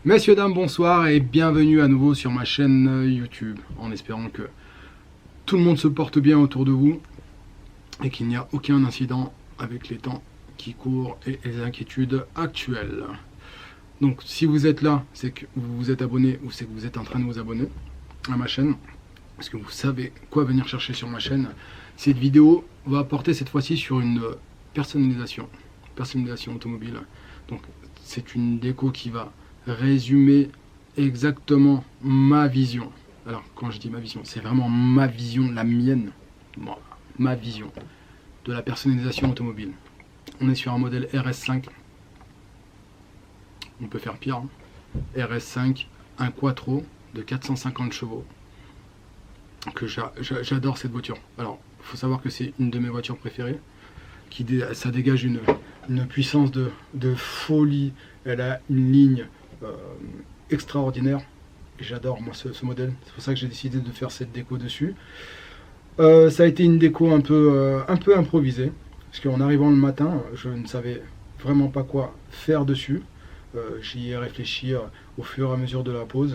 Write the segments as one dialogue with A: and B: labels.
A: Messieurs, dames, bonsoir et bienvenue à nouveau sur ma chaîne YouTube, en espérant que tout le monde se porte bien autour de vous et qu'il n'y a aucun incident avec les temps qui courent et les inquiétudes actuelles. Donc si vous êtes là, c'est que vous vous êtes abonné ou c'est que vous êtes en train de vous abonner à ma chaîne, parce que vous savez quoi venir chercher sur ma chaîne. Cette vidéo va porter cette fois-ci sur une personnalisation automobile. Donc c'est une déco qui va résumer exactement ma vision. Alors quand je dis ma vision, c'est vraiment ma vision, la mienne, ma vision de la personnalisation automobile. On est sur un modèle RS5, on peut faire pire, hein. RS5, un quattro de 450 chevaux, que j'adore cette voiture. Alors il faut savoir que c'est une de mes voitures préférées, ça dégage une puissance de folie, elle a une ligne extraordinaire. J'adore moi ce modèle, c'est pour ça que j'ai décidé de faire cette déco dessus. Ça a été une déco un peu improvisée, parce qu'en arrivant le matin, je ne savais vraiment pas quoi faire dessus. J'y ai réfléchi au fur et à mesure de la pose.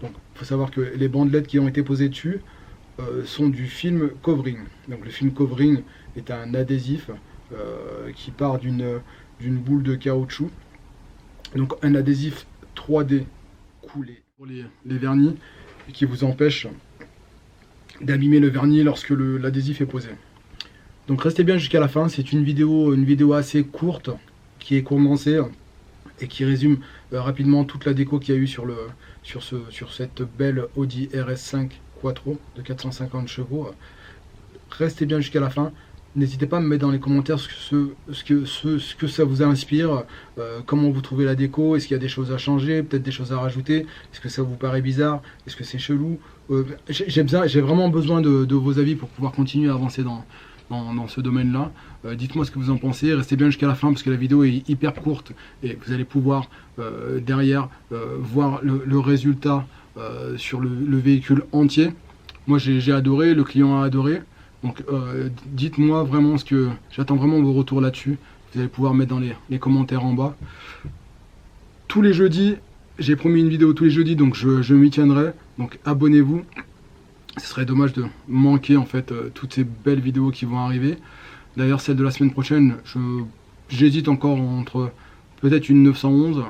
A: Donc il faut savoir que les bandelettes qui ont été posées dessus sont du film covering. Donc le film covering est un adhésif qui part d'une boule de caoutchouc. Donc un adhésif 3D coulé pour les vernis et qui vous empêche d'abîmer le vernis lorsque l'adhésif est posé. Donc restez bien jusqu'à la fin, c'est une vidéo assez courte qui est condensée et qui résume rapidement toute la déco qu'il y a eu sur cette belle Audi RS5 Quattro de 450 chevaux. Restez bien jusqu'à la fin. N'hésitez pas à me mettre dans les commentaires ce que ça vous inspire, comment vous trouvez la déco, est-ce qu'il y a des choses à changer, peut-être des choses à rajouter, est-ce que ça vous paraît bizarre, est-ce que c'est chelou. J'ai vraiment besoin de vos avis pour pouvoir continuer à avancer dans ce domaine-là. Dites-moi ce que vous en pensez, restez bien jusqu'à la fin parce que la vidéo est hyper courte et vous allez pouvoir derrière voir le résultat sur le véhicule entier. Moi j'ai adoré, le client a adoré. Donc dites-moi vraiment j'attends vraiment vos retours là-dessus. Vous allez pouvoir mettre dans les commentaires en bas. Tous les jeudis, j'ai promis une vidéo tous les jeudis, donc je m'y tiendrai. Donc abonnez-vous. Ce serait dommage de manquer en fait toutes ces belles vidéos qui vont arriver. D'ailleurs celle de la semaine prochaine, j'hésite encore entre peut-être une 911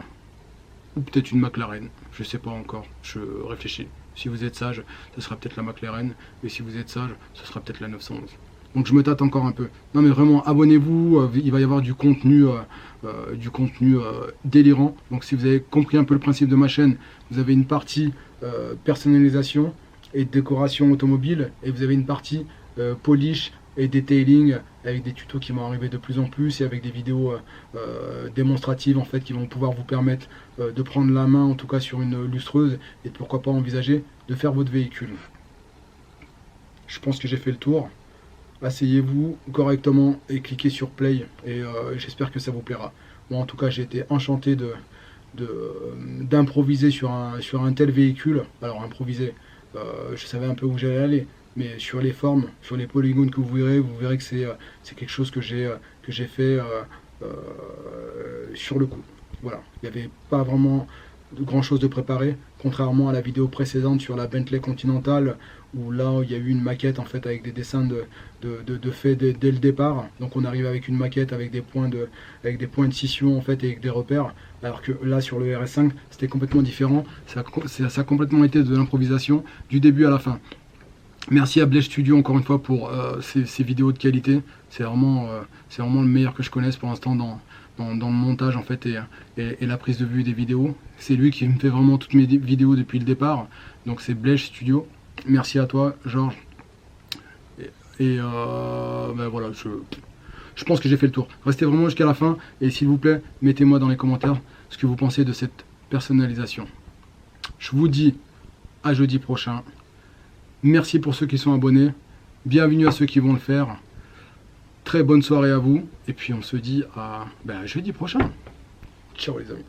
A: ou peut-être une McLaren. Je sais pas encore, je réfléchis. Si vous êtes sage, ce sera peut-être la McLaren. Et si vous êtes sage, ce sera peut-être la 911. Donc je me tâte encore un peu. Non mais vraiment, abonnez-vous. Il va y avoir du contenu délirant. Donc si vous avez compris un peu le principe de ma chaîne, vous avez une partie personnalisation et décoration automobile. Et vous avez une partie polish et detailing avec des tutos qui vont arriver de plus en plus et avec des vidéos démonstratives en fait qui vont pouvoir vous permettre de prendre la main en tout cas sur une lustreuse et pourquoi pas envisager de faire votre véhicule. Je pense que j'ai fait le tour. Asseyez-vous correctement et cliquez sur play et j'espère que ça vous plaira. Moi en tout cas j'ai été enchanté d'improviser sur un tel véhicule. Alors improviser, je savais un peu où j'allais aller. Mais sur les formes, sur les polygones que vous verrez que c'est quelque chose que j'ai fait sur le coup. Voilà, il n'y avait pas vraiment grand chose de préparé, contrairement à la vidéo précédente sur la Bentley Continental, où là il y a eu une maquette en fait avec des dessins de fait dès le départ. Donc on arrive avec une maquette avec des points de scission en fait et avec des repères. Alors que là sur le RS5 c'était complètement différent. Ça a complètement été de l'improvisation du début à la fin. Merci à Blech Studio encore une fois pour ces vidéos de qualité. C'est vraiment le meilleur que je connaisse pour l'instant dans le montage en fait et la prise de vue des vidéos. C'est lui qui me fait vraiment toutes mes vidéos depuis le départ. Donc c'est Blech Studio. Merci à toi Georges. Ben voilà, je pense que j'ai fait le tour. Restez vraiment jusqu'à la fin et s'il vous plaît, mettez-moi dans les commentaires ce que vous pensez de cette personnalisation. Je vous dis à jeudi prochain. Merci pour ceux qui sont abonnés. Bienvenue à ceux qui vont le faire. Très bonne soirée à vous. Et puis on se dit à jeudi prochain. Ciao les amis.